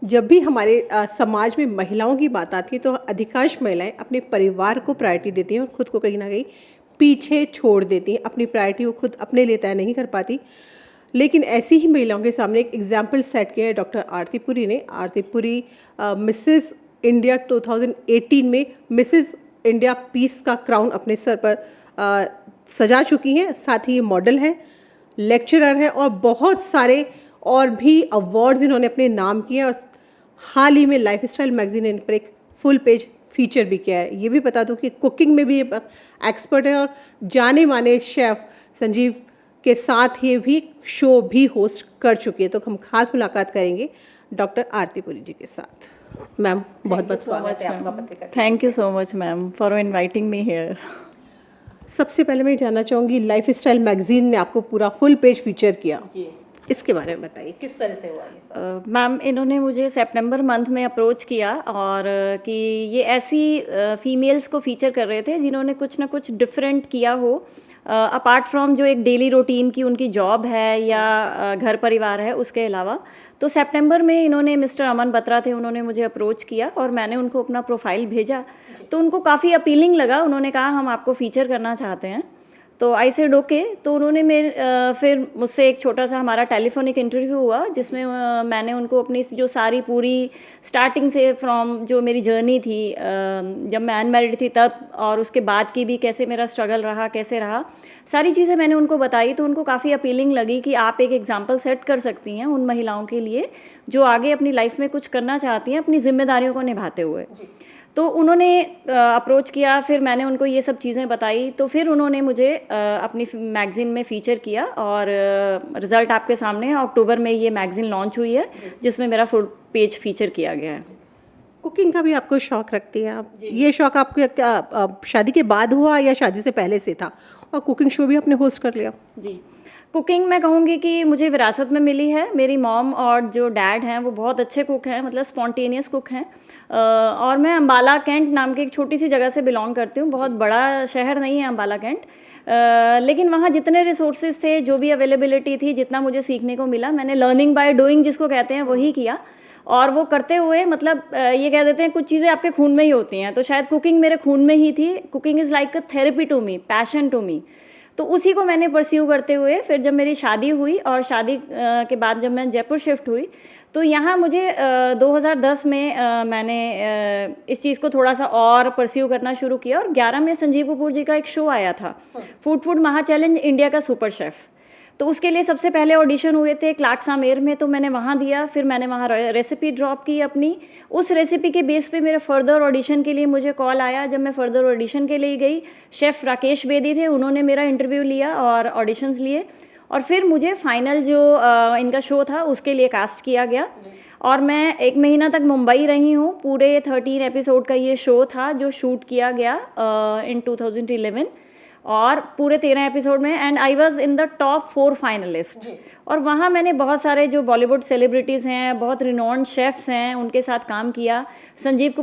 जब भी हमारे समाज में महिलाओं की बात आती है तो अधिकांश महिलाएं अपने परिवार को प्रायोरिटी देती हैं और ख़ुद को कहीं ना कहीं पीछे छोड़ देती हैं। अपनी प्रायोरिटी वो खुद अपने लिए तय नहीं कर पाती। लेकिन ऐसी ही महिलाओं के सामने एक एग्जाम्पल सेट किया है डॉक्टर आरती पुरी ने। आरती पुरी मिसेस इंडिया 2018 में मिसेस इंडिया पीस का क्राउन अपने सर पर सजा चुकी हैं। साथ ही ये मॉडल हैं, लेक्चरर हैं और बहुत सारे और भी अवार्ड्स इन्होंने अपने नाम किए। और हाल ही में लाइफस्टाइल मैगजीन ने इन पर एक फुल पेज फीचर भी किया है। ये भी बता दूं कि कुकिंग में भी एक्सपर्ट है और जाने माने शेफ़ संजीव के साथ ये भी शो भी होस्ट कर चुकी है। तो हम खास मुलाकात करेंगे डॉक्टर आरती पुरी जी के साथ। मैम बहुत बहुत स्वागत है आपका पत्रिका। Thank you so much ma'am for inviting me here. सबसे पहले मैं जानना चाहूँगी, लाइफस्टाइल मैगजीन ने आपको पूरा फुल पेज फीचर किया जी, इसके बारे में बताइए किस तरह से हुआ ये? मैम इन्होंने मुझे सितंबर मंथ में अप्रोच किया और कि ये ऐसी फीमेल्स को फीचर कर रहे थे जिन्होंने कुछ ना कुछ डिफरेंट किया हो अपार्ट फ्रॉम जो एक डेली रूटीन की उनकी जॉब है या घर परिवार है उसके अलावा। तो सितंबर में इन्होंने मिस्टर अमन बत्रा थे, उन्होंने मुझे अप्रोच किया और मैंने उनको अपना प्रोफाइल भेजा तो उनको काफ़ी अपीलिंग लगा। उन्होंने कहा हम आपको फ़ीचर करना चाहते हैं। तो आई सेड ओके। तो उन्होंने फिर मुझसे एक छोटा सा हमारा टेलीफोनिक इंटरव्यू हुआ जिसमें मैंने उनको अपनी जो सारी पूरी स्टार्टिंग से फ्रॉम जो मेरी जर्नी थी जब मैं अनमैरिड थी तब और उसके बाद की भी कैसे मेरा स्ट्रगल रहा, कैसे रहा, सारी चीज़ें मैंने उनको बताई। तो उनको काफ़ी अपीलिंग लगी कि आप एक एग्जाम्पल सेट कर सकती हैं उन महिलाओं के लिए जो आगे अपनी लाइफ में कुछ करना चाहती हैं अपनी जिम्मेदारियों को निभाते हुए। तो उन्होंने अप्रोच किया, फिर मैंने उनको ये सब चीज़ें बताई तो फिर उन्होंने मुझे अपनी मैगज़ीन में फ़ीचर किया और रिज़ल्ट आपके सामने है। अक्टूबर में ये मैगज़ीन लॉन्च हुई है जिसमें मेरा फुल पेज फ़ीचर किया गया है। कुकिंग का भी आपको शौक़ रखती हैं आप? ये शौक़ आपको क्या शादी के बाद हुआ या शादी से पहले से था? और कुकिंग शो भी आपने होस्ट कर लिया? जी, कुकिंग मैं कहूँगी कि मुझे विरासत में मिली है। मेरी मॉम और जो डैड हैं वो बहुत अच्छे कुक हैं, मतलब स्पॉन्टेनियस कुक हैं। और मैं अम्बाला कैंट नाम की एक छोटी सी जगह से बिलोंग करती हूँ। बहुत बड़ा शहर नहीं है अम्बाला कैंट, लेकिन वहाँ जितने रिसोर्सेज थे, जो भी अवेलेबिलिटी थी, जितना मुझे सीखने को मिला, मैंने लर्निंग बाय डूइंग जिसको कहते हैं वही किया। और वो करते हुए मतलब ये कह देते हैं कुछ चीज़ें आपके खून में ही होती हैं, तो शायद कुकिंग मेरे खून में ही थी। Cooking is like a therapy to me, passion to me. तो उसी को मैंने परस्यू करते हुए फिर जब मेरी शादी हुई और शादी के बाद जब मैं जयपुर शिफ्ट हुई तो यहाँ मुझे 2010 में मैंने इस चीज़ को थोड़ा सा और परस्यू करना शुरू किया। और 11 में संजीव कपूर जी का एक शो आया था, फूड महा चैलेंज इंडिया का सुपर शेफ़। तो उसके लिए सबसे पहले ऑडिशन हुए थे क्लार्क्स आमेर में, तो मैंने वहाँ दिया। फिर मैंने वहाँ रेसिपी ड्रॉप की अपनी। उस रेसिपी के बेस पे मेरे फर्दर ऑडिशन के लिए मुझे कॉल आया। जब मैं फर्दर ऑडिशन के लिए गई, शेफ़ राकेश बेदी थे, उन्होंने मेरा इंटरव्यू लिया और ऑडिशंस लिए और फिर मुझे फाइनल जो इनका शो था उसके लिए कास्ट किया गया। और मैं 1 महीना तक मुंबई रही हूँ। पूरे 13 एपिसोड का ये शो था जो शूट किया गया इन 2011 और पूरे 13 एपिसोड में। And I was in the top 4 finalist. और वहाँ मैंने बहुत सारे जो बॉलीवुड सेलिब्रिटीज़ हैं, बहुत रिनोन्ड शेफ्स हैं, उनके साथ काम किया। संजीव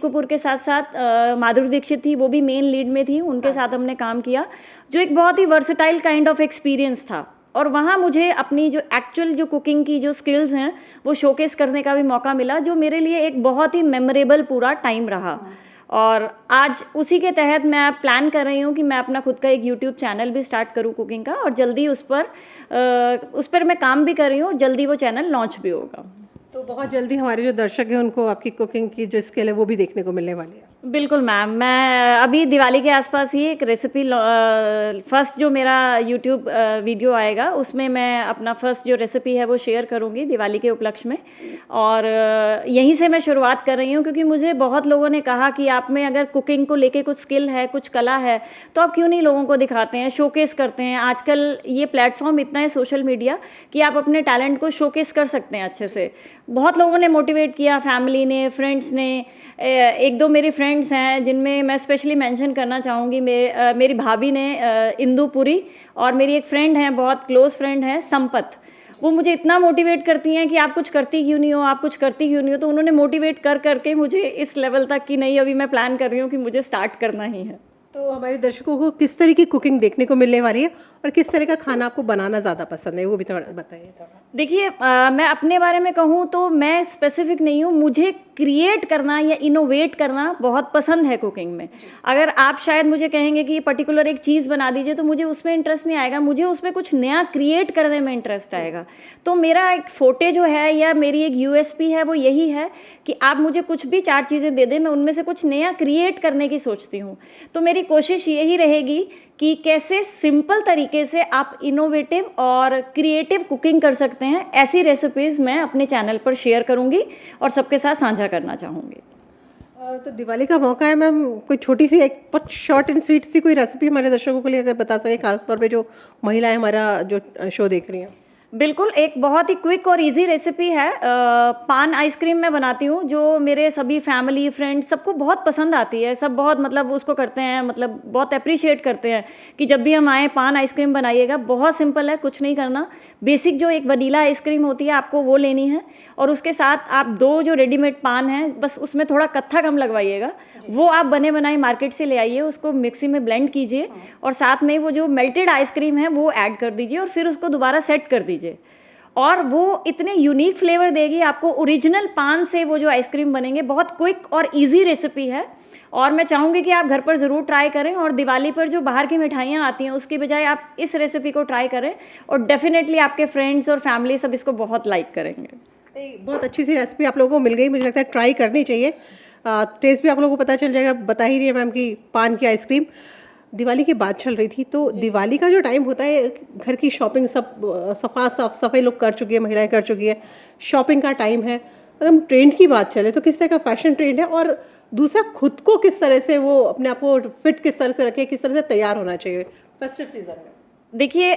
कपूर के साथ साथ माधुरी दीक्षित थी, वो भी मेन लीड में थी, उनके साथ हमने काम किया, जो एक बहुत ही वर्सेटाइल काइंड ऑफ एक्सपीरियंस था। और वहाँ मुझे अपनी जो एक्चुअल जो कुकिंग की जो स्किल्स हैं वो शोकेस करने का भी मौका मिला, जो मेरे लिए एक बहुत ही मेमोरेबल पूरा टाइम रहा। और आज उसी के तहत मैं प्लान कर रही हूँ कि मैं अपना खुद का एक यूट्यूब चैनल भी स्टार्ट करूँ कुकिंग का, और जल्दी उस पर मैं काम भी कर रही हूँ और जल्दी वो चैनल लॉन्च भी होगा। तो बहुत जल्दी हमारे जो दर्शक हैं उनको आपकी कुकिंग की जो स्किल है वो भी देखने को मिलने वाली है। बिल्कुल मैम, मैं अभी दिवाली के आसपास ही एक रेसिपी फर्स्ट जो मेरा यूट्यूब वीडियो आएगा उसमें मैं अपना फर्स्ट जो रेसिपी है वो शेयर करूंगी दिवाली के उपलक्ष्य में। और यहीं से मैं शुरुआत कर रही हूँ क्योंकि मुझे बहुत लोगों ने कहा कि आप में अगर कुकिंग को लेके कुछ स्किल है, कुछ कला है, तो आप क्यों नहीं लोगों को दिखाते हैं, शोकेस करते हैं। आजकल ये प्लेटफॉर्म इतना है सोशल मीडिया कि आप अपने टैलेंट को शोकेस कर सकते हैं अच्छे से। बहुत लोगों ने मोटिवेट किया, फैमिली ने, फ्रेंड्स ने। 1-2 मेरी फ्रेंड्स हैं जिनमें मैं स्पेशली मेंशन करना चाहूँगी। मेरी भाभी ने इंदु पुरी, और मेरी एक फ्रेंड है, बहुत क्लोज फ्रेंड है संपत, वो मुझे इतना मोटिवेट करती हैं कि आप कुछ करती क्यों नहीं हो, आप कुछ करती क्यों नहीं हो। तो उन्होंने मोटिवेट कर करके मुझे इस लेवल तक कि नहीं, अभी मैं प्लान कर रही हूँ कि मुझे स्टार्ट करना ही है। तो हमारे दर्शकों को किस तरह की कुकिंग देखने को मिलने वाली है और किस तरह का खाना आपको बनाना ज़्यादा पसंद है, वो भी थोड़ा बताइए थोड़ा। देखिए मैं अपने बारे में कहूँ तो मैं स्पेसिफिक नहीं हूँ, मुझे क्रिएट करना या इनोवेट करना बहुत पसंद है कुकिंग में। अगर आप शायद मुझे कहेंगे कि ये पर्टिकुलर एक चीज़ बना दीजिए तो मुझे उसमें इंटरेस्ट नहीं आएगा, मुझे उसमें कुछ नया क्रिएट करने में इंटरेस्ट आएगा। तो मेरा एक फोटे जो है या मेरी एक यूएसपी है वो यही है कि आप मुझे कुछ भी 4 चीज़ें दे दें, मैं उनमें से कुछ नया क्रिएट करने की सोचती हूँ। तो मेरी कोशिश यही रहेगी कि कैसे सिंपल तरीके से आप इनोवेटिव और क्रिएटिव कुकिंग कर सकते हैं, ऐसी रेसिपीज़ मैं अपने चैनल पर शेयर करूंगी और सबके साथ साझा करना चाहूँगी। तो दिवाली का मौका है मैम, कोई छोटी सी एक बहुत शॉर्ट एंड स्वीट सी कोई रेसिपी हमारे दर्शकों के लिए अगर बता सकें, खासतौर पे जो महिलाएं हमारा जो शो देख रही हैं। बिल्कुल, एक बहुत ही क्विक और इजी रेसिपी है। पान आइसक्रीम मैं बनाती हूँ जो मेरे सभी फैमिली फ्रेंड्स सबको बहुत पसंद आती है। सब बहुत मतलब उसको करते हैं, मतलब बहुत अप्रिशिएट करते हैं कि जब भी हम आए पान आइसक्रीम बनाइएगा। बहुत सिंपल है, कुछ नहीं करना। बेसिक जो एक वनीला आइसक्रीम होती है आपको वो लेनी है और उसके साथ आप 2 जो रेडीमेड पान हैं बस उसमें थोड़ा कत्था कम लगवाइएगा, वो आप बने बनाए मार्केट से ले आइए, उसको मिक्सी में ब्लेंड कीजिए और साथ में वो जो मेल्टेड आइसक्रीम है वो ऐड कर दीजिए और फिर उसको दोबारा सेट कर दीजिए और वो इतने यूनिक फ्लेवर देगी आपको। ओरिजिनल पान से वो जो आइसक्रीम बनेंगे। बहुत क्विक और इजी रेसिपी है और मैं चाहूँगी कि आप घर पर ज़रूर ट्राई करें और दिवाली पर जो बाहर की मिठाइयाँ आती हैं उसकी बजाय आप इस रेसिपी को ट्राई करें और डेफिनेटली आपके फ्रेंड्स और फैमिली सब इसको बहुत लाइक करेंगे। बहुत अच्छी सी रेसिपी आप लोगों को मिल गई, मुझे लगता है ट्राई करनी चाहिए। टेस्ट भी आप लोगों को पता चल जाएगा। बता ही रही है मैम कि पान की आइसक्रीम। दिवाली की बात चल रही थी, तो दिवाली का जो टाइम होता है, घर की शॉपिंग सब सफाई लोग कर चुकी है, महिलाएं कर चुकी है, शॉपिंग का टाइम है। अगर हम ट्रेंड की बात चले तो किस तरह का फैशन ट्रेंड है और दूसरा खुद को किस तरह से वो अपने आप को फिट किस तरह से रखे, किस तरह से तैयार होना चाहिए फेस्टिव सीजन में। देखिए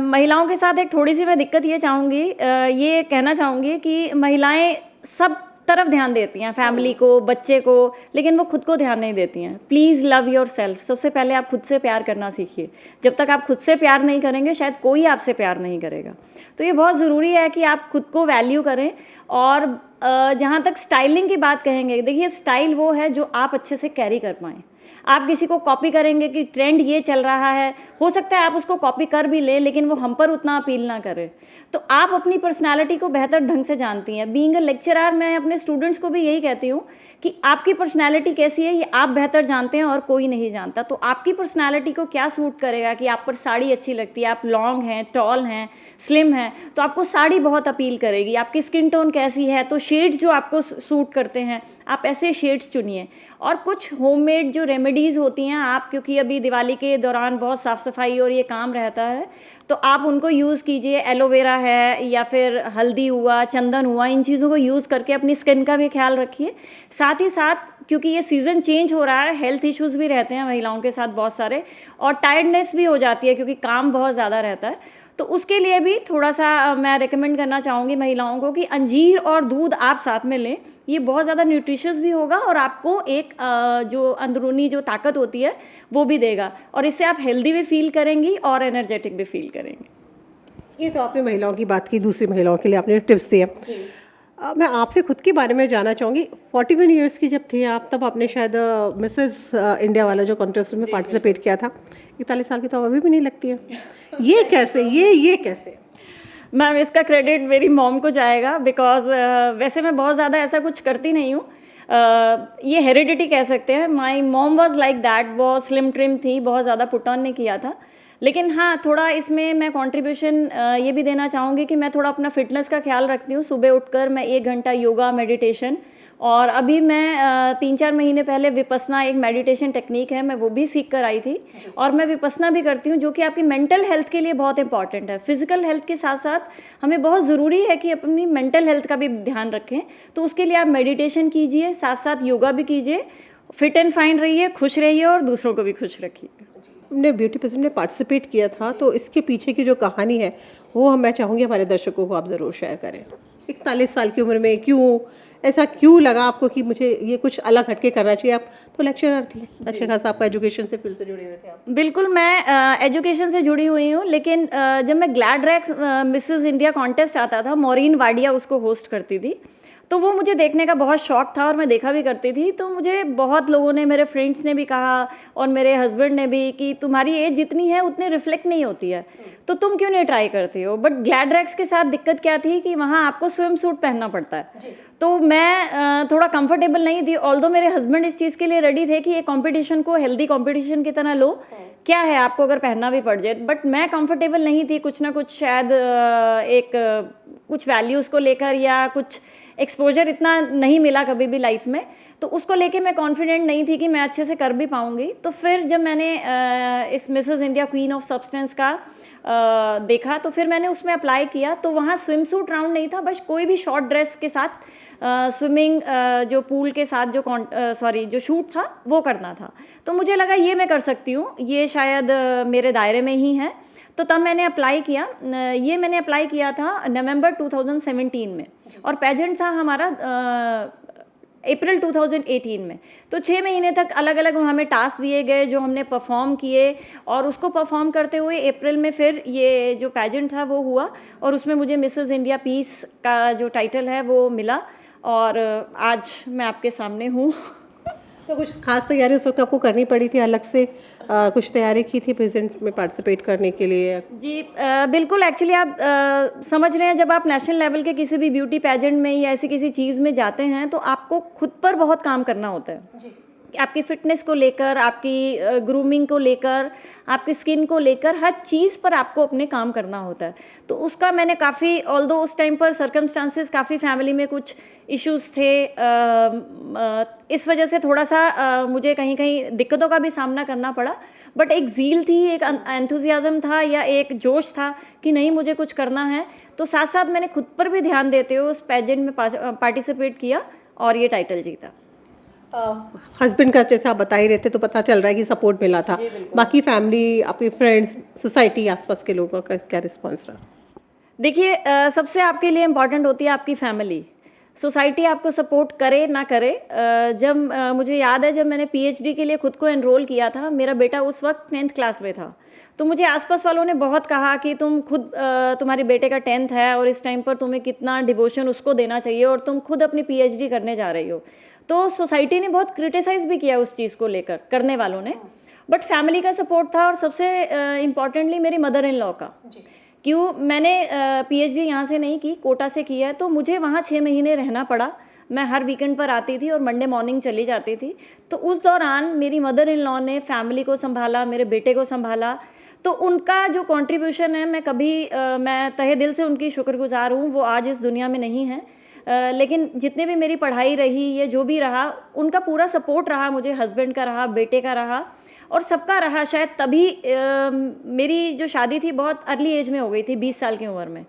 महिलाओं के साथ एक थोड़ी सी मैं दिक्कत ये चाहूँगी, ये कहना चाहूँगी कि महिलाएं सब तरफ ध्यान देती हैं, फैमिली को, बच्चे को, लेकिन वो खुद को ध्यान नहीं देती हैं। Please love your self. सबसे पहले आप खुद से प्यार करना सीखिए। जब तक आप खुद से प्यार नहीं करेंगे शायद कोई आपसे प्यार नहीं करेगा। तो ये बहुत ज़रूरी है कि आप खुद को वैल्यू करें। और जहाँ तक स्टाइलिंग की बात कहेंगे, देखिए स्टाइल वो है जो आप अच्छे से कैरी कर पाएँ। आप किसी को कॉपी करेंगे कि ट्रेंड ये चल रहा है, हो सकता है आप उसको कॉपी कर भी लें लेकिन वो हम पर उतना अपील ना करे। तो आप अपनी पर्सनालिटी को बेहतर ढंग से जानती हैं। बीइंग अ लेक्चरर मैं अपने स्टूडेंट्स को भी यही कहती हूँ कि आपकी पर्सनालिटी कैसी है ये आप बेहतर जानते हैं और कोई नहीं जानता। तो आपकी पर्सनालिटी को क्या सूट करेगा कि आप पर साड़ी अच्छी लगती है, आप लॉन्ग हैं, टॉल हैं, स्लिम हैं, तो आपको साड़ी बहुत अपील करेगी। आपकी स्किन टोन कैसी है, तो शेड्स जो आपको सूट करते हैं आप ऐसे शेड्स चुनिए। और कुछ होममेड जो रेमेडीज़ होती हैं आप, क्योंकि अभी दिवाली के दौरान बहुत साफ़ सफाई और ये काम रहता है, तो आप उनको यूज़ कीजिए। एलोवेरा है या फिर हल्दी हुआ, चंदन हुआ, इन चीज़ों को यूज़ करके अपनी स्किन का भी ख्याल रखिए। साथ ही साथ क्योंकि ये सीज़न चेंज हो रहा है, हेल्थ इश्यूज़ भी रहते हैं महिलाओं के साथ बहुत सारे, और टायर्डनेस भी हो जाती है क्योंकि काम बहुत ज़्यादा रहता है। तो उसके लिए भी थोड़ा सा मैं रेकमेंड करना चाहूँगी महिलाओं को कि अंजीर और दूध आप साथ में लें। ये बहुत ज़्यादा न्यूट्रिशियस भी होगा और आपको एक जो अंदरूनी जो ताकत होती है वो भी देगा और इससे आप हेल्दी भी फील करेंगी और एनर्जेटिक भी फील करेंगी। ये तो आपने महिलाओं की बात की, दूसरी महिलाओं के लिए आपने टिप्स दिए। मैं आपसे खुद के बारे में जानना चाहूँगी। 41 ईयर्स की जब थी आप, तब आपने शायद मिसेस इंडिया वाला जो कॉन्टेस्ट में पार्टिसिपेट किया था। 41 साल की तो अभी भी नहीं लगती है। ये कैसे, ये कैसे? मैम इसका क्रेडिट मेरी मॉम को जाएगा बिकॉज वैसे मैं बहुत ज़्यादा ऐसा कुछ करती नहीं हूँ। ये हेरिडिटी कह सकते हैं। My mom was like that, बहुत स्लिम ट्रिम थी, बहुत ज़्यादा पुट ऑन नहीं किया था। लेकिन हाँ, थोड़ा इसमें मैं कंट्रीब्यूशन ये भी देना चाहूँगी कि मैं थोड़ा अपना फिटनेस का ख्याल रखती हूँ। सुबह उठकर मैं 1 घंटा योगा, मेडिटेशन, और अभी मैं 3-4 महीने पहले विपस्सना एक मेडिटेशन टेक्निक है, मैं वो भी सीख कर आई थी और मैं विपस्सना भी करती हूँ, जो कि आपकी मेंटल हेल्थ के लिए बहुत इंपॉर्टेंट है। फिजिकल हेल्थ के साथ साथ हमें बहुत ज़रूरी है कि अपनी मेंटल हेल्थ का भी ध्यान रखें। तो उसके लिए आप मेडिटेशन कीजिए, साथ साथ योगा भी कीजिए, फिट एंड फाइन रहिए, खुश रहिए और दूसरों को भी खुश रखिए। हमने ब्यूटी पेजेंट में पार्टिसिपेट किया था, तो इसके पीछे की जो कहानी है वो मैं चाहूँगी हमारे दर्शकों को आप ज़रूर शेयर करें। 41 साल की उम्र में ऐसा क्यों लगा आपको कि मुझे ये कुछ अलग हटके करना चाहिए? आप तो लेक्चरर थी, अच्छे खासा आपका एजुकेशन से फील्ड से जुड़े हुए थे आप। बिल्कुल, मैं एजुकेशन से जुड़ी हुई हूँ, लेकिन जब मैं Gladrags Mrs India contest आता था, मॉरीन वाडिया उसको होस्ट करती थी, तो वो मुझे देखने का बहुत शौक था और मैं देखा भी करती थी। तो मुझे बहुत लोगों ने, मेरे फ्रेंड्स ने भी कहा और मेरे हस्बैंड ने भी कि तुम्हारी एज जितनी है उतनी रिफ्लेक्ट नहीं होती है, तो तुम क्यों नहीं ट्राई करती हो। बट ग्लैडरैक्स के साथ दिक्कत क्या थी कि वहाँ आपको स्विम सूट पहनना पड़ता है, तो मैं थोड़ा कंफर्टेबल नहीं थी। ऑल्दो मेरे हस्बैंड इस चीज़ के लिए रेडी थे कि ये कंपटीशन को हेल्दी कंपटीशन की तरह लो, क्या है आपको अगर पहनना भी पड़ जाए, बट मैं कंफर्टेबल नहीं थी। कुछ ना कुछ शायद कुछ वैल्यूज़ को लेकर या कुछ एक्सपोजर इतना नहीं मिला कभी भी लाइफ में, तो उसको लेके मैं कॉन्फिडेंट नहीं थी कि मैं अच्छे से कर भी पाऊँगी। तो फिर जब मैंने इस Mrs India queen of substance का देखा तो फिर मैंने उसमें अप्लाई किया। तो वहाँ स्विम सूट राउंड नहीं था, बस कोई भी शॉर्ट ड्रेस के साथ स्विमिंग जो पूल के साथ जो शूट था वो करना था। तो मुझे लगा ये मैं कर सकती हूँ, ये शायद मेरे दायरे में ही है। तो तब मैंने अप्लाई किया। ये मैंने अप्लाई किया था नवंबर 2017 में और पेजेंट था हमारा अप्रैल 2018 में। तो 6 महीने तक अलग अलग हमें टास्क दिए गए जो हमने परफॉर्म किए, और उसको परफॉर्म करते हुए अप्रैल में फिर ये जो पेजेंट था वो हुआ और उसमें मुझे मिसेस इंडिया पीस का जो टाइटल है वो मिला और आज मैं आपके सामने हूँ। तो कुछ खास तैयारी उस वक्त आपको करनी पड़ी थी, अलग से कुछ तैयारी की थी प्रेजेंट्स में पार्टिसिपेट करने के लिए? जी बिल्कुल। एक्चुअली आप समझ रहे हैं, जब आप नेशनल लेवल के किसी भी ब्यूटी पेजेंट में या ऐसी किसी चीज़ में जाते हैं तो आपको खुद पर बहुत काम करना होता है जी। आपकी फिटनेस को लेकर, आपकी ग्रूमिंग को लेकर, आपकी स्किन को लेकर, हर चीज़ पर आपको अपने काम करना होता है। तो उसका मैंने काफ़ी, ऑल्दो उस टाइम पर सर्कमस्टांसेस काफ़ी फैमिली में कुछ इश्यूज़ थे, इस वजह से थोड़ा सा मुझे कहीं कहीं दिक्कतों का भी सामना करना पड़ा। बट एक ज़ील थी, एक एंथुजियाज़म था या एक जोश था कि नहीं मुझे कुछ करना है। तो साथ साथ मैंने खुद पर भी ध्यान देते हुए उस पेजेंट में पार्टिसिपेट किया और ये टाइटल जीता। हस्बैंड का जैसे आप बता ही रहे थे तो पता चल रहा है कि सपोर्ट मिला था। बाकी फैमिली, आपके फ्रेंड्स, सोसाइटी, आसपास के लोगों का क्या रिस्पांस रहा? देखिए सबसे आपके लिए इम्पॉर्टेंट होती है आपकी फैमिली। सोसाइटी आपको सपोर्ट करे ना करे, जब मुझे याद है जब मैंने पीएचडी के लिए खुद को एनरोल किया था, मेरा बेटा उस वक्त 10th क्लास में था। तो मुझे आसपास वालों ने बहुत कहा कि तुम खुद, तुम्हारे बेटे का 10th है और इस टाइम पर तुम्हें कितना डिवोशन उसको देना चाहिए और तुम खुद अपनी पीएचडी करने जा रही हो। तो सोसाइटी ने बहुत क्रिटिसाइज़ भी किया उस चीज़ को लेकर, करने वालों ने। बट फैमिली का सपोर्ट था और सबसे इम्पॉर्टेंटली मेरी मदर इन लॉ का। क्यों, मैंने पीएचडी यहाँ से नहीं की, कोटा से की है, तो मुझे वहाँ 6 महीने रहना पड़ा। मैं हर वीकेंड पर आती थी और मंडे मॉर्निंग चली जाती थी। तो उस दौरान मेरी मदर इन लॉ ने फैमिली को संभाला, मेरे बेटे को संभाला। तो उनका जो कंट्रीब्यूशन है, मैं कभी मैं तहे दिल से उनकी शुक्रगुजार हूँ। वो आज इस दुनिया में नहीं है, लेकिन जितने भी मेरी पढ़ाई रही, ये जो भी रहा, उनका पूरा सपोर्ट रहा मुझे। हस्बैंड का रहा, बेटे का रहा और सबका रहा। शायद तभी मेरी जो शादी थी बहुत अर्ली एज में हो गई थी, 20 साल की उम्र में।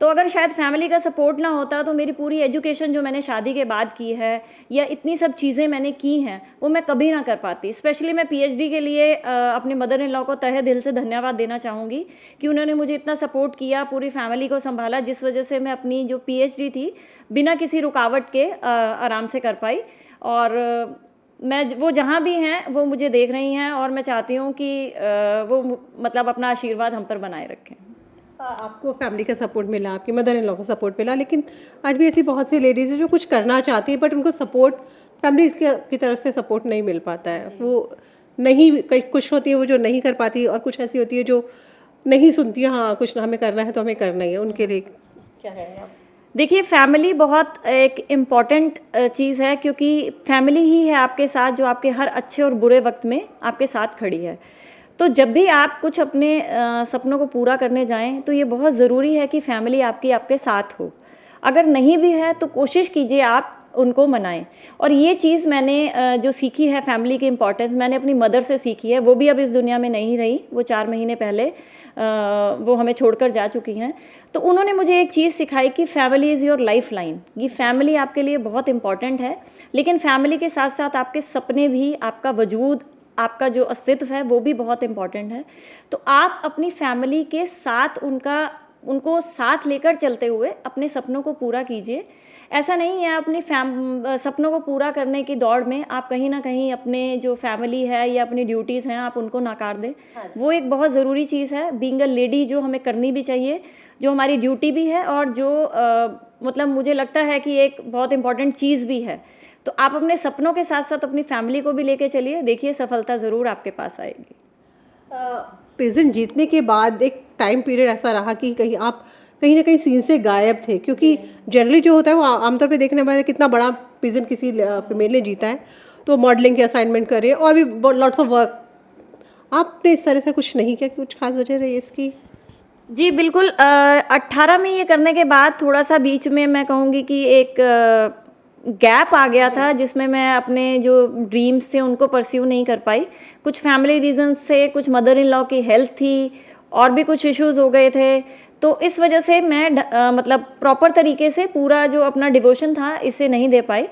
तो अगर शायद फैमिली का सपोर्ट ना होता तो मेरी पूरी एजुकेशन जो मैंने शादी के बाद की है या इतनी सब चीज़ें मैंने की हैं वो मैं कभी ना कर पाती। स्पेशली मैं पीएचडी के लिए अपने मदर इन लॉ को तहे दिल से धन्यवाद देना चाहूँगी कि उन्होंने मुझे इतना सपोर्ट किया, पूरी फैमिली को संभाला, जिस वजह से मैं अपनी जो पीएचडी थी बिना किसी रुकावट के आराम से कर पाई। और मैं, वो जहाँ भी हैं वो मुझे देख रही हैं और मैं चाहती हूँ कि वो मतलब अपना आशीर्वाद हम पर बनाए रखें। आपको फैमिली का सपोर्ट मिला, आपकी मदर इन लॉ का सपोर्ट मिला, लेकिन आज भी ऐसी बहुत सी लेडीज़ हैं जो कुछ करना चाहती है बट उनको सपोर्ट फैमिली की तरफ से सपोर्ट नहीं मिल पाता है। वो नहीं, कई कुछ होती है वो जो नहीं कर पाती और कुछ ऐसी होती है जो नहीं सुनती है, हाँ कुछ हमें करना है तो हमें करना ही है। उनके लिए क्या है आप? देखिए, फैमिली बहुत एक इम्पॉर्टेंट चीज़ है, क्योंकि फैमिली ही है आपके साथ जो आपके हर अच्छे और बुरे वक्त में आपके साथ खड़ी है। तो जब भी आप कुछ अपने सपनों को पूरा करने जाएं तो ये बहुत ज़रूरी है कि फैमिली आपके साथ हो। अगर नहीं भी है तो कोशिश कीजिए आप उनको मनाएं। और ये चीज़ मैंने जो सीखी है फैमिली की इम्पोर्टेंस, मैंने अपनी मदर से सीखी है। वो भी अब इस दुनिया में नहीं रही, वो 4 महीने पहले वो हमें छोड़कर जा चुकी हैं। तो उन्होंने मुझे एक चीज़ सिखाई कि family is your life line. ये फैमिली आपके लिए बहुत इम्पॉर्टेंट है, लेकिन फैमिली के साथ साथ आपके सपने भी, आपका वजूद, आपका जो अस्तित्व है वो भी बहुत इम्पॉर्टेंट है। तो आप अपनी फैमिली के साथ उनका उनको साथ लेकर चलते हुए अपने सपनों को पूरा कीजिए। ऐसा नहीं है अपनी सपनों को पूरा करने की दौड़ में आप कहीं ना कहीं अपने जो फैमिली है या अपनी ड्यूटीज़ हैं आप उनको नकार दें। वो एक बहुत ज़रूरी चीज़ है, बीइंग अ लेडी, जो हमें करनी भी चाहिए, जो हमारी ड्यूटी भी है और जो मतलब मुझे लगता है कि एक बहुत इंपॉर्टेंट चीज़ भी है। तो आप अपने सपनों के साथ साथ अपनी फैमिली को भी लेके चलिए, देखिए सफलता ज़रूर आपके पास आएगी। पेजेंट जीतने के बाद एक टाइम पीरियड ऐसा रहा कि कहीं ना कहीं सीन से गायब थे, क्योंकि जनरली जो होता है वो आमतौर पे देखने में कितना बड़ा पेजेंट किसी फीमेल ने जीता है तो मॉडलिंग की असाइनमेंट कर रही है और भी लॉट्स ऑफ वर्क। आपने इस तरह से कुछ नहीं किया, कुछ खास वजह रही इसकी? जी बिल्कुल, 18 में ये करने के बाद थोड़ा सा बीच में मैं कहूँगी कि एक गैप आ गया था जिसमें मैं अपने जो ड्रीम्स थे उनको परस्यू नहीं कर पाई। कुछ फैमिली रीजंस से, कुछ मदर इन लॉ की हेल्थ थी और भी कुछ इश्यूज हो गए थे, तो इस वजह से मैं मतलब प्रॉपर तरीके से पूरा जो अपना डिवोशन था इसे नहीं दे पाई।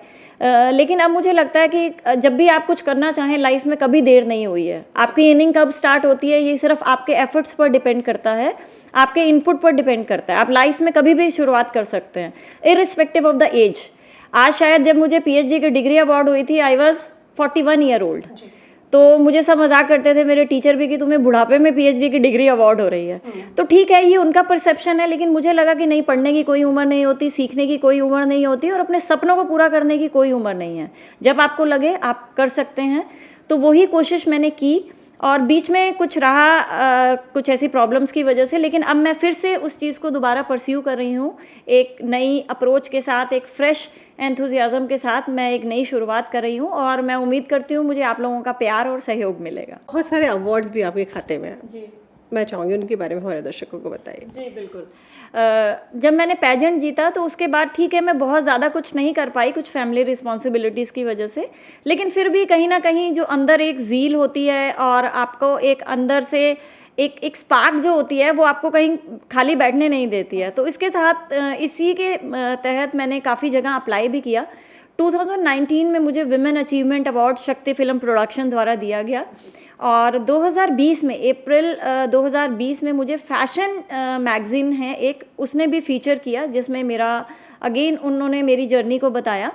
लेकिन अब मुझे लगता है कि जब भी आप कुछ करना चाहें लाइफ में कभी देर नहीं हुई है। आपकी इनिंग कब स्टार्ट होती है ये सिर्फ आपके एफर्ट्स पर डिपेंड करता है, आपके इनपुट पर डिपेंड करता है। आप लाइफ में कभी भी शुरुआत कर सकते हैं इररिस्पेक्टिव ऑफ द एज। आज शायद जब मुझे पीएचडी की डिग्री अवार्ड हुई थी आई वॉज 41 ईयर ओल्ड, तो मुझे सब मजाक करते थे मेरे टीचर भी कि तुम्हें बुढ़ापे में पीएचडी की डिग्री अवार्ड हो रही है। तो ठीक है, ये उनका परसेप्शन है, लेकिन मुझे लगा कि नहीं, पढ़ने की कोई उम्र नहीं होती, सीखने की कोई उम्र नहीं होती और अपने सपनों को पूरा करने की कोई उम्र नहीं है। जब आपको लगे आप कर सकते हैं तो वही कोशिश मैंने की और बीच में कुछ रहा कुछ ऐसी प्रॉब्लम्स की वजह से, लेकिन अब मैं फिर से उस चीज़ को दोबारा परस्यू कर रही हूँ एक नई अप्रोच के साथ, एक फ्रेश एंथुजियाज्म के साथ मैं एक नई शुरुआत कर रही हूँ और मैं उम्मीद करती हूँ मुझे आप लोगों का प्यार और सहयोग मिलेगा। बहुत सारे अवार्ड्स भी आपके खाते में हैं जी, मैं चाहूँगी उनके बारे में हमारे दर्शकों को बताइए। जी बिल्कुल। जब मैंने पेजेंट जीता तो उसके बाद ठीक है मैं बहुत ज़्यादा कुछ नहीं कर पाई, कुछ फैमिली रिस्पॉन्सिबिलिटीज़ की वजह से, लेकिन फिर भी कहीं ना कहीं जो अंदर एक ज़ील होती है और आपको एक अंदर से एक स्पार्क जो होती है वो आपको कहीं खाली बैठने नहीं देती है। तो इसके साथ इसी के तहत मैंने काफ़ी जगह अप्लाई भी किया। 2019 में मुझे विमेन अचीवमेंट अवार्ड शक्ति फिल्म प्रोडक्शन द्वारा दिया गया और 2020 में अप्रैल 2020 में मुझे फैशन मैगज़ीन है एक, उसने भी फीचर किया जिसमें मेरा अगेन उन्होंने मेरी जर्नी को बताया,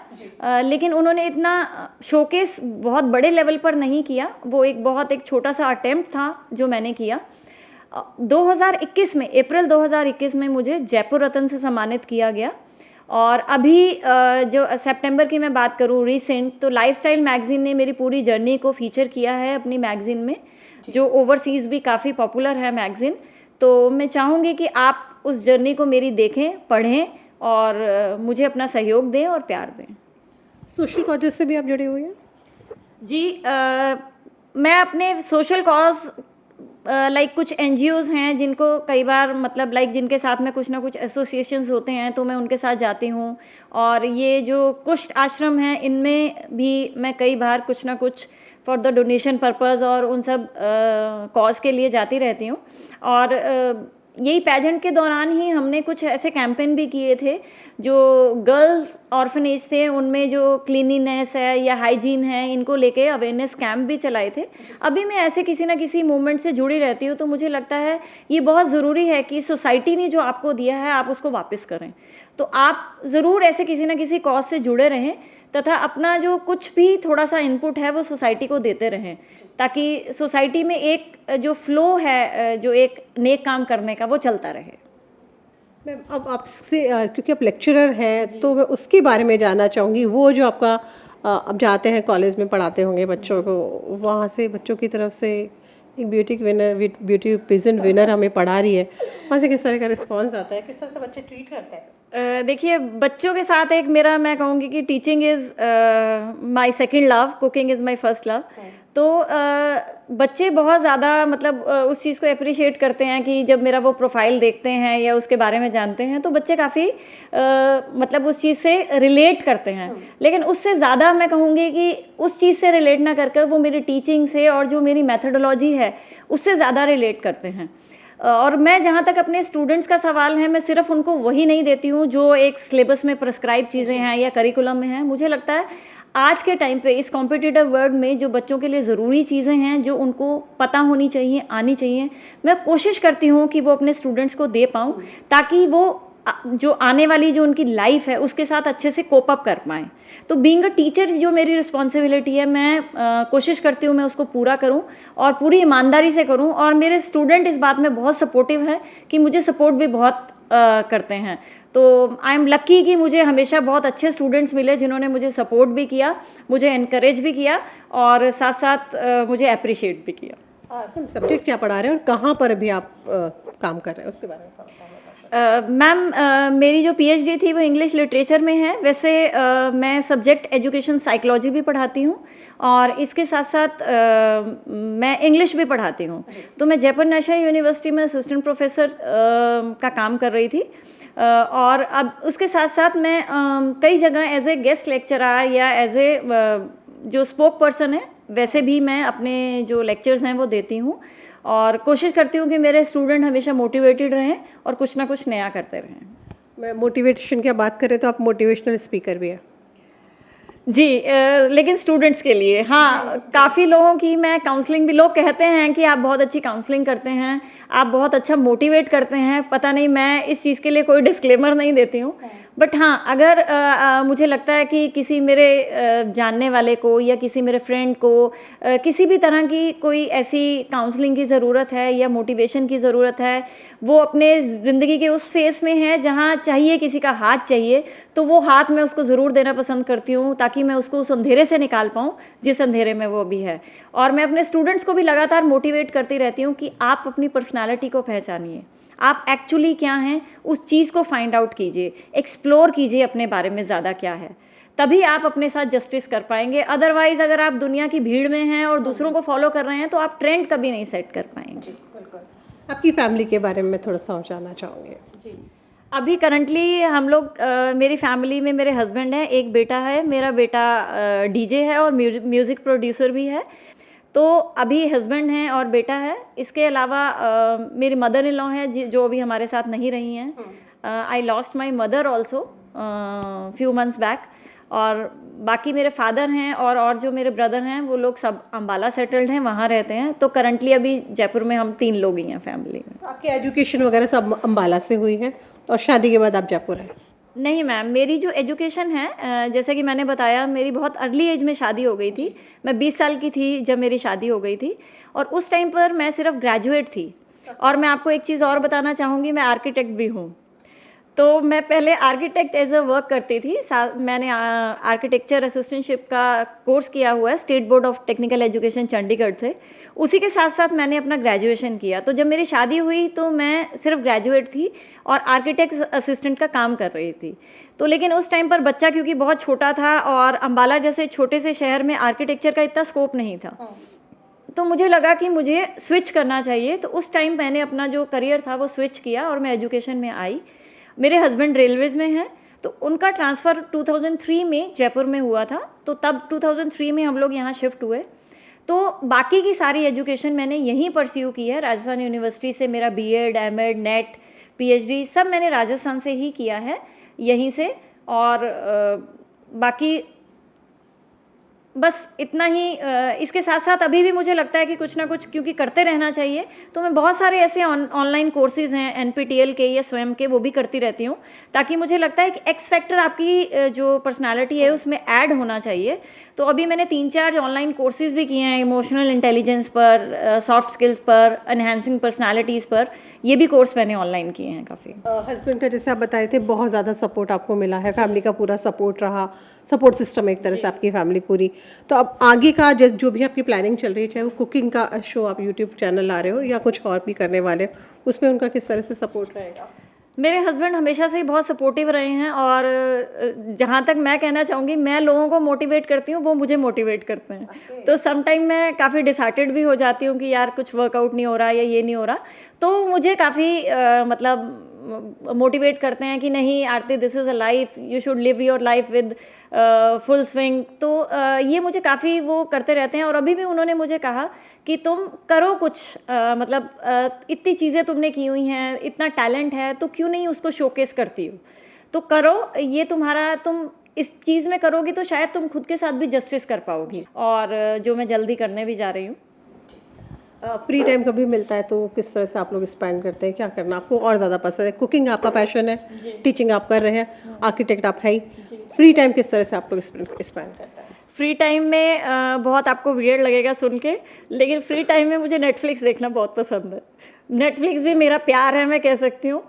लेकिन उन्होंने इतना शोकेस बहुत बड़े लेवल पर नहीं किया, वो एक छोटा सा अटेम्प्ट था जो मैंने किया। 2021 में अप्रैल 2021 में मुझे जयपुर रत्न से सम्मानित किया गया और अभी जो सितंबर की मैं बात करूँ रिसेंट, तो लाइफस्टाइल मैगज़ीन ने मेरी पूरी जर्नी को फीचर किया है अपनी मैगज़ीन में, जो ओवरसीज़ भी काफ़ी पॉपुलर है मैगज़ीन। तो मैं चाहूँगी कि आप उस जर्नी को मेरी देखें, पढ़ें और मुझे अपना सहयोग दें और प्यार दें। सोशल कॉजेज से भी आप जुड़े हुए हैं? जी, मैं अपने सोशल कॉज लाइक कुछ एनजीओज़ हैं जिनको कई बार मतलब लाइक जिनके साथ में कुछ ना कुछ एसोसिएशंस होते हैं तो मैं उनके साथ जाती हूँ, और ये जो कुष्ठ आश्रम हैं इनमें भी मैं कई बार कुछ ना कुछ फॉर द डोनेशन पर्पज़ और उन सब कॉज के लिए जाती रहती हूँ। और यही पेजेंट के दौरान ही हमने कुछ ऐसे कैंपेन भी किए थे जो गर्ल्स ऑर्फनेज थे, उनमें जो क्लीनिनेस है या हाइजीन है इनको लेके अवेयरनेस कैंप भी चलाए थे। अभी मैं ऐसे किसी ना किसी मूवमेंट से जुड़ी रहती हूँ, तो मुझे लगता है ये बहुत ज़रूरी है कि सोसाइटी ने जो आपको दिया है आप उसको वापस करें। तो आप ज़रूर ऐसे किसी ना किसी कॉज से जुड़े रहें तथा अपना जो कुछ भी थोड़ा सा इनपुट है वो सोसाइटी को देते रहें, ताकि सोसाइटी में एक जो फ्लो है जो एक नेक काम करने का वो चलता रहे। मैम अब आपसे क्योंकि आप लेक्चरर हैं तो मैं उसके बारे में जानना चाहूँगी। वो जो आपका अब जाते हैं कॉलेज में पढ़ाते होंगे बच्चों को, वहाँ से बच्चों की तरफ से एक ब्यूटी पेजेंट विनर हमें पढ़ा रही है, वहाँ से किस तरह का रिस्पॉन्स आता है, किस तरह से बच्चे ट्रीट करते हैं? देखिए, बच्चों के साथ एक मेरा मैं कहूँगी कि teaching is my second love, cooking is my first love. तो बच्चे बहुत ज़्यादा मतलब उस चीज़ को अप्रिशिएट करते हैं कि जब मेरा वो प्रोफाइल देखते हैं या उसके बारे में जानते हैं तो बच्चे काफ़ी मतलब उस चीज़ से रिलेट करते हैं। लेकिन उससे ज़्यादा मैं कहूँगी कि उस चीज़ से रिलेट ना कर वो मेरी टीचिंग से और जो मेरी मेथडोलॉजी है उससे ज़्यादा रिलेट करते हैं। और मैं जहाँ तक अपने स्टूडेंट्स का सवाल है, मैं सिर्फ उनको वही नहीं देती हूँ जो एक सिलेबस में प्रिस्क्राइब चीज़ें हैं या करिकुलम में हैं। मुझे लगता है आज के टाइम पे इस कॉम्पिटिटिव वर्ल्ड में जो बच्चों के लिए ज़रूरी चीज़ें हैं जो उनको पता होनी चाहिए, आनी चाहिए, मैं कोशिश करती हूँ कि वो अपने स्टूडेंट्स को दे पाऊँ, ताकि वो जो आने वाली जो उनकी लाइफ है उसके साथ अच्छे से कोप अप कर पाएँ। तो बीइंग अ टीचर जो मेरी रिस्पॉन्सिबिलिटी है, मैं कोशिश करती हूँ मैं उसको पूरा करूँ और पूरी ईमानदारी से करूँ। और मेरे स्टूडेंट इस बात में बहुत सपोर्टिव हैं कि मुझे सपोर्ट भी बहुत करते हैं। तो आई एम लकी कि मुझे हमेशा बहुत अच्छे स्टूडेंट्स मिले जिन्होंने मुझे सपोर्ट भी किया, मुझे इनकरेज भी किया और साथ साथ मुझे अप्रिशिएट भी किया। सब्जेक्ट क्या पढ़ा रहे हैं और कहाँ पर अभी आप काम कर रहे हैं, उसके बारे में मैम मेरी जो पीएचडी थी वो इंग्लिश लिटरेचर में है। वैसे मैं सब्जेक्ट एजुकेशन साइकोलॉजी भी पढ़ाती हूँ और इसके साथ साथ मैं इंग्लिश भी पढ़ाती हूँ। तो मैं जयपुर नेशनल यूनिवर्सिटी में असिस्टेंट प्रोफेसर का काम कर रही थी और अब उसके साथ साथ मैं कई जगह एज ए गेस्ट लेक्चरर या एज ए जो स्पोक पर्सन है वैसे भी मैं अपने जो लेक्चर्स हैं वो देती हूँ और कोशिश करती हूँ कि मेरे स्टूडेंट हमेशा मोटिवेटेड रहें और कुछ ना कुछ नया करते रहें। मैं मोटिवेशन की बात करें तो आप मोटिवेशनल स्पीकर भी हैं जी, लेकिन स्टूडेंट्स के लिए हाँ, काफ़ी लोगों की मैं काउंसलिंग भी, लोग कहते हैं कि आप बहुत अच्छी काउंसलिंग करते हैं, आप बहुत अच्छा मोटिवेट करते हैं। पता नहीं, मैं इस चीज़ के लिए कोई डिस्क्लेमर नहीं देती हूँ, बट हाँ, अगर मुझे लगता है कि किसी मेरे जानने वाले को या किसी मेरे फ्रेंड को किसी भी तरह की कोई ऐसी काउंसलिंग की ज़रूरत है या मोटिवेशन की ज़रूरत है, वो अपने ज़िंदगी के उस फेस में है जहाँ चाहिए किसी का हाथ चाहिए, तो वो हाथ मैं उसको ज़रूर देना पसंद करती हूँ ताकि मैं उसको उस अंधेरे से निकाल पाऊँ जिस अंधेरे में वो अभी है। और मैं अपने स्टूडेंट्स को भी लगातार मोटिवेट करती रहती हूँ कि आप अपनी पर्सनालिटी को पहचानिए, आप एक्चुअली क्या हैं उस चीज़ को फाइंड आउट कीजिए, एक्सप्लोर कीजिए अपने बारे में ज़्यादा क्या है, तभी आप अपने साथ जस्टिस कर पाएंगे। अदरवाइज़ अगर आप दुनिया की भीड़ में हैं और दूसरों को फॉलो कर रहे हैं तो आप ट्रेंड कभी नहीं सेट कर पाएंगे। आपकी फैमिली के बारे में मैं थोड़ा सा जानना चाहूँगी। जी, अभी करंटली हम लोग मेरी फैमिली में मेरे हस्बैंड हैं, एक बेटा है, मेरा बेटा डीजे है और म्यूज़िक प्रोड्यूसर भी है। तो अभी हस्बैंड हैं और बेटा है। इसके अलावा मेरी मदर इन लॉ है जो अभी हमारे साथ नहीं रही हैं। I lost my mother also few months back. और बाकी मेरे फादर हैं और जो मेरे ब्रदर हैं वो लोग सब अम्बाला सेटल्ड हैं, वहाँ रहते हैं। तो करंटली अभी जयपुर में हम 3 लोग ही हैं फैमिली में। तो आपकी एजुकेशन वगैरह सब अम्बाला से हुई है और शादी के बाद आप जयपुर हैं? नहीं मैम, मेरी जो एजुकेशन है, जैसे कि मैंने बताया, मेरी बहुत अर्ली एज में शादी हो गई थी। मैं 20 साल की थी जब मेरी शादी हो गई थी और उस टाइम पर मैं सिर्फ ग्रेजुएट थी। और मैं आपको एक चीज़ और बताना चाहूँगी, मैं आर्किटेक्ट भी हूँ। तो मैं पहले आर्किटेक्ट एज अ वर्क करती थी। मैंने आर्किटेक्चर असिस्टेंटशिप का कोर्स किया हुआ है state board of technical education Chandigarh से। उसी के साथ साथ मैंने अपना ग्रेजुएशन किया। तो जब मेरी शादी हुई तो मैं सिर्फ ग्रेजुएट थी और आर्किटेक्ट असिस्टेंट का काम कर रही थी। तो लेकिन उस टाइम पर बच्चा क्योंकि बहुत छोटा था और अम्बाला जैसे छोटे से शहर में आर्किटेक्चर का इतना स्कोप नहीं था, तो मुझे लगा कि मुझे स्विच करना चाहिए। तो उस टाइम मैंने अपना जो करियर था वो स्विच किया और मैं एजुकेशन में आई। मेरे हस्बैंड रेलवेज़ में हैं, तो उनका ट्रांसफ़र 2003 में जयपुर में हुआ था। तो तब 2003 में हम लोग यहाँ शिफ्ट हुए। तो बाकी की सारी एजुकेशन मैंने यहीं परस्यू की है। राजस्थान यूनिवर्सिटी से मेरा बीएड, एमएड, नेट, पीएचडी सब मैंने राजस्थान से ही किया है, यहीं से। और बाकी बस इतना ही। इसके साथ साथ अभी भी मुझे लगता है कि कुछ ना कुछ क्योंकि करते रहना चाहिए, तो मैं बहुत सारे ऐसे ऑनलाइन कोर्सेज़ हैं एनपीटीएल के या स्वयं के, वो भी करती रहती हूँ, ताकि मुझे लगता है कि एक्स फैक्टर आपकी जो पर्सनालिटी है उसमें ऐड होना चाहिए। तो अभी मैंने 3-4 ऑनलाइन कोर्सेज़ भी किए हैं इमोशनल इंटेलिजेंस पर, सॉफ्ट स्किल्स पर, एनहांसिंग पर्सनालिटीज़ पर। ये भी कोर्स मैंने ऑनलाइन किए हैं काफ़ी। हस्बैंड का जैसे आप बताए थे बहुत ज़्यादा सपोर्ट आपको मिला है, फैमिली का पूरा सपोर्ट रहा, सपोर्ट सिस्टम एक तरह से आपकी फैमिली पूरी। तो अब आगे का जो भी आपकी प्लानिंग चल रही है, चाहे वो कुकिंग का शो आप यूट्यूब चैनल ला रहे हो या कुछ और भी करने वाले हो, उसमें उनका किस तरह से सपोर्ट रहेगा? मेरे हस्बैंड हमेशा से ही बहुत सपोर्टिव रहे हैं और जहाँ तक मैं कहना चाहूँगी, मैं लोगों को मोटिवेट करती हूँ, वो मुझे मोटिवेट करते हैं। तो सम टाइम मैं काफ़ी डिसहार्टेड भी हो जाती हूँ कि यार कुछ वर्कआउट नहीं हो रहा या ये नहीं हो रहा, तो मुझे काफ़ी मतलब मोटिवेट करते हैं कि नहीं Aarti, this is a life, you should live your life with full swing. तो ये मुझे काफ़ी वो करते रहते हैं। और अभी भी उन्होंने मुझे कहा कि तुम करो कुछ, मतलब इतनी चीज़ें तुमने की हुई हैं, इतना टैलेंट है, तो क्यों नहीं उसको शोकेस करती हो, तो करो, ये तुम्हारा, तुम इस चीज़ में करोगी तो शायद तुम खुद के साथ भी जस्टिस कर पाओगी, और जो मैं जल्दी करने भी जा रही हूँ। फ्री टाइम कभी मिलता है तो किस तरह से आप लोग स्पेंड करते हैं, क्या करना आपको और ज़्यादा पसंद है? कुकिंग आपका पैशन है, टीचिंग आप कर रहे हैं, आर्किटेक्ट आप है ही, फ्री टाइम किस तरह से आप लोग स्पेंड करते हैं? फ्री टाइम में बहुत आपको वियर्ड लगेगा सुन के, लेकिन फ्री टाइम में मुझे नेटफ्लिक्स देखना बहुत पसंद है। नेटफ्लिक्स भी मेरा प्यार है, मैं कह सकती हूँ।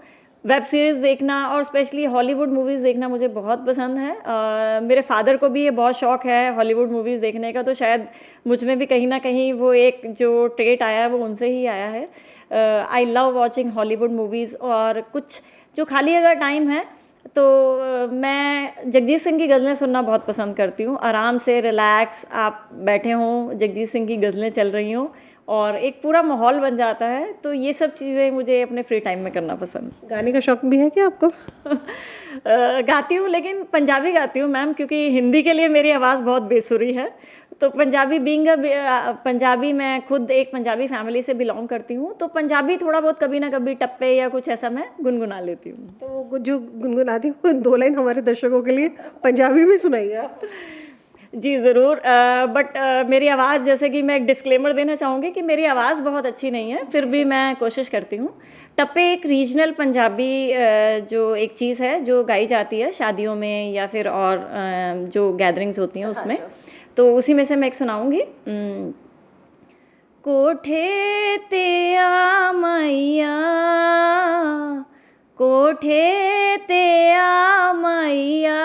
वेब सीरीज़ देखना और स्पेशली हॉलीवुड मूवीज़ देखना मुझे बहुत पसंद है। मेरे फादर को भी ये बहुत शौक़ है हॉलीवुड मूवीज़ देखने का, तो शायद मुझ में भी कहीं ना कहीं वो एक जो ट्रेट आया है वो उनसे ही आया है। I love watching Hollywood movies. और कुछ जो खाली अगर टाइम है तो मैं जगजीत सिंह की गज़लें सुनना बहुत पसंद करती हूँ। आराम से रिलैक्स आप बैठे हों, जगजीत सिंह की गज़लें चल रही हों और एक पूरा माहौल बन जाता है, तो ये सब चीज़ें मुझे अपने फ्री टाइम में करना पसंद। गाने का शौक़ भी है क्या आपको? गाती हूँ, लेकिन पंजाबी गाती हूँ मैम, क्योंकि हिंदी के लिए मेरी आवाज़ बहुत बेसुरी है। तो पंजाबी पंजाबी, मैं खुद एक पंजाबी फैमिली से बिलोंग करती हूँ, तो पंजाबी थोड़ा बहुत कभी ना कभी टप्पे या कुछ ऐसा मैं गुनगुना लेती हूँ। तो जो गुनगुनाती हूँ 2 लाइन हमारे दर्शकों के लिए पंजाबी में सुनाइए आप। जी ज़रूर। बट मेरी आवाज़, जैसे कि मैं एक डिस्क्लेमर देना चाहूँगी कि मेरी आवाज़ बहुत अच्छी नहीं है, फिर भी मैं कोशिश करती हूँ। टप्पे एक रीजनल पंजाबी जो एक चीज़ है जो गाई जाती है शादियों में या फिर और जो गैदरिंग्स होती हैं उसमें, तो उसी में से मैं एक सुनाऊँगी। कोठे ते आ मैया, कोठे ते आ मैया,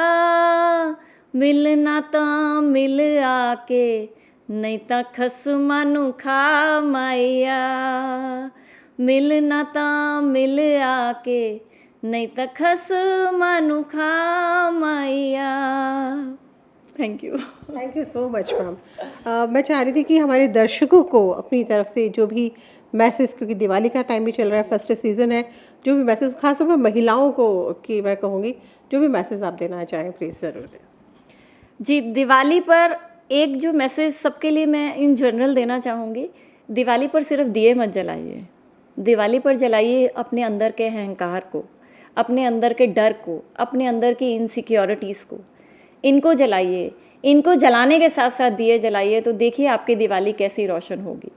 मिलना तां मिल आके, नहीं तां खसमां नूं खा माइया। मिलना तां मिल आके, नहीं तां खसमां नूं खा माइया। Thank you so much ma'am. मैं चाह रही थी कि हमारे दर्शकों को अपनी तरफ से जो भी मैसेज, क्योंकि दिवाली का टाइम भी चल रहा है, फेस्टिव सीज़न है, जो भी मैसेज खासतौर पर महिलाओं को कि मैं कहूँगी जो भी मैसेज आप देना चाहें प्लीज़ ज़रूर दें। जी, दिवाली पर एक जो मैसेज सबके लिए मैं इन जनरल देना चाहूँगी, दिवाली पर सिर्फ दिए मत जलाइए। दिवाली पर जलाइए अपने अंदर के अहंकार को, अपने अंदर के डर को, अपने अंदर की इनसिक्योरिटीज़ को, इनको जलाइए। इनको जलाने के साथ साथ दिए जलाइए, तो देखिए आपकी दिवाली कैसी रोशन होगी।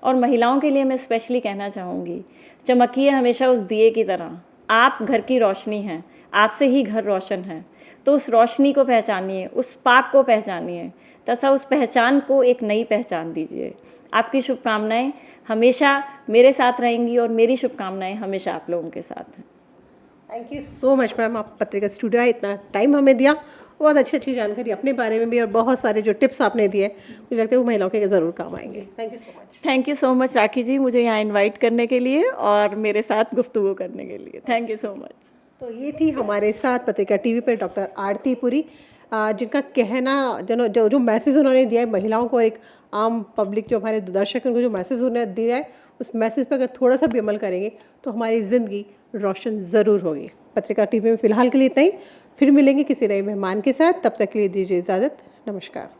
और महिलाओं के लिए मैं स्पेशली कहना चाहूँगी, चमकिए हमेशा उस दिए की तरह। आप घर की रोशनी हैं, आपसे ही घर रोशन है, तो उस रोशनी को पहचानिए, उस स्पार्क को पहचानिए, तथा उस पहचान को एक नई पहचान दीजिए। आपकी शुभकामनाएं हमेशा मेरे साथ रहेंगी और मेरी शुभकामनाएं हमेशा आप लोगों के साथ हैं। Thank you so much ma'am, आप पत्रिका स्टूडियो आए, इतना टाइम हमें दिया, बहुत अच्छी जानकारी अपने बारे में भी और बहुत सारे जो टिप्स आपने दिए मुझे लगता है वो महिलाओं के ज़रूर काम आएंगे। Thank you so much. Thank you so much Rakhi ji, मुझे यहाँ इनवाइट करने के लिए और मेरे साथ गुफ्तगू करने के लिए। Thank you so much. तो ये थी हमारे साथ पत्रिका टीवी पर डॉक्टर आरती पुरी, जिनका कहना जो मैसेज उन्होंने दिया है महिलाओं को और एक आम पब्लिक जो हमारे दर्शक उनको जो मैसेज उन्होंने दिया है, उस मैसेज पर अगर थोड़ा सा भी अमल करेंगे तो हमारी ज़िंदगी रोशन ज़रूर होगी। पत्रिका टीवी में फ़िलहाल के लिए इतना ही, फिर मिलेंगे किसी नए मेहमान के साथ, तब तक के लिए दीजिए इजाज़त। नमस्कार।